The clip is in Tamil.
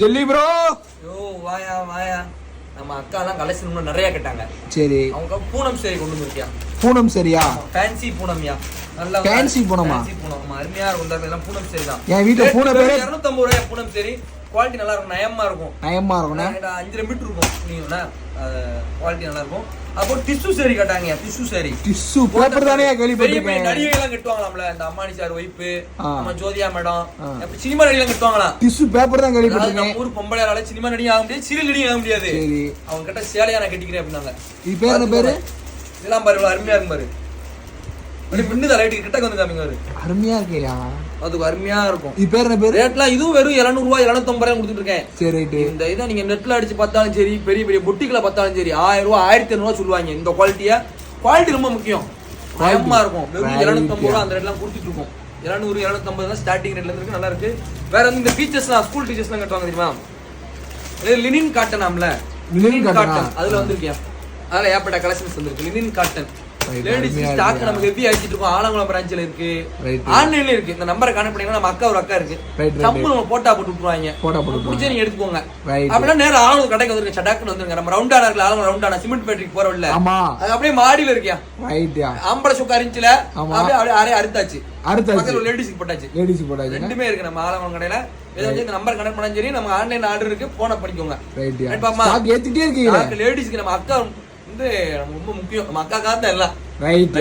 Jelly bro. யோ வாயா வாயா. நம்ம அக்காலாம் கலெக்ஷன் நிறைய கேட்டாங்க. சரி. அவங்க பூனம் சேரி கொண்டு வந்திருக்கியா? பூனம் சரியா? ஃபேன்சி பூனம்யா. நல்ல ஃபேன்சி பூனமா? ஃபேன்சி பூனம். அருமையா இருக்கும். இதெல்லாம் பூனம் சேரி தான். என் வீட்ல பூனம் பேரு 250 ரூபாய் பூனம் சேரி. குவாலிட்டி நல்லா இருக்கும். நயமா இருக்கும். நயமா இருக்கும்னா 5 மீட்டர் இருக்கும். நீங்க குவாலிட்டி நல்லா இருக்கும். அப்போ டிஷ்யூ சேரி கட்டாங்க. டிஷ்யூ சேரி. டிஷ்யூ பேப்பர் தானே கேள்விப்பட்டிருக்கேன். நடிகை எல்லாம் கட்டுவாங்களாம்ல. இந்த அம்மானி சார் வைப்பு, நம்ம ஜோதியா மேடம், அப்ப சினிமா நடிகை எல்லாம் கட்டுவாங்களாம். டிஷ்யூ பேப்பர் தான் கேள்விப்பட்டிருக்கேன். நம்ம ஊர் பொம்பளையால சினிமா நடிகை ஆக முடியாது, சீரியல் நடிகை ஆக முடியாது. சரி. அவங்க கிட்ட சேலையா நான் கட்டிக்கிறேன் அப்படின்னாங்க. இது பேர் என்ன பேரு? இதெல்லாம் பாரு அருமையா இருக்கும் பாரு. அப்படி மின்னுதா லைட் கிட்ட வந்து காமிங்க பாரு. அருமையா இருக்கேயா? அது அருமையா இருக்கும். இது பேர் என்ன பேரு? ரேட்லாம் இதுவும் வெறும் 700 ரூபாய் 750 ரூபாய் கொடுத்துட்டு இருக்கேன். சரி ரைட். இந்த இதை நீங்க நெட்ல அடிச்சு பார்த்தாலும் சரி, பெரிய பெரிய புட்டிக்ல பார்த்தாலும் சரி 1000 ரூபாய் 1500 ரூபாய் சொல்லுவாங்க. இந்த குவாலிட்டி ரொம்ப முக்கியம். பயமா இருக்கும். வெறும் 750 ரூபாய் அந்த ரேட்லாம் கொடுத்துட்டு இருக்கோம். 700 750 தான் ஸ்டார்டிங் ரேட்ல இருக்கு. நல்லா இருக்கு. வேற வந்து இந்த டீச்சர்ஸ்லாம் ஸ்கூல் டீச்சர்ஸ்லாம் கட்டுவாங்க தெரியுமா? Linen cotton ஆம்ல. லினின் காட்டன் அதுல வந்திருக்கியா? அதுல ஏப்பட்ட கலெக்ஷன்ஸ் வந்திருக்கு. லினின் காட்டன் லேடிஸ் ஸ்டாக் நமக்கு ஹெவி ஆயிட்டு இருக்கும். ஆலங்குளம் பிரான்ச்ல இருக்கு, ஆன்லைன்ல இருக்கு. இந்த நம்பரை கனெக்ட் பண்ணீங்கன்னா நம்ம அக்கா ஒரு அக்கா இருக்கு. நம்ம போட்டா போட்டு விட்டுருவாங்க. பிடிச்ச நீங்க எடுத்துக்கோங்க. அப்படின்னா நேரம் ஆலங்குளம் கடைக்கு வந்துருங்க. சடாக்குன்னு வந்துருங்க. நம்ம ரவுண்டானா இருக்குல்ல, ஆலங்குளம் ரவுண்டானா சிமெண்ட் ஃபேக்டரிக்கு போறோம் இல்ல, அது அப்படியே மாடியில இருக்கியா? ஆம்பளை சுக்கா இருந்துச்சுல, அப்படியே அப்படியே அறுத்தாச்சு. பக்கத்துல லேடிஸ்க்கு போட்டாச்சு. ரெண்டுமே இருக்கு நம்ம ஆலங்குளம் கடையில. இந்த நம்பர் கனெக்ட் பண்ணாலும் சரி, நம்ம ஆன்லைன் ஆர்டர் இருக்கு. போன பண்ணிக்கோங்க. லேடிஸ்க்கு நம்ம அக்கா வந்து ரொம்ப முக்கியம். நம்ம அக்கா தான் எல்லாம். ரைட்.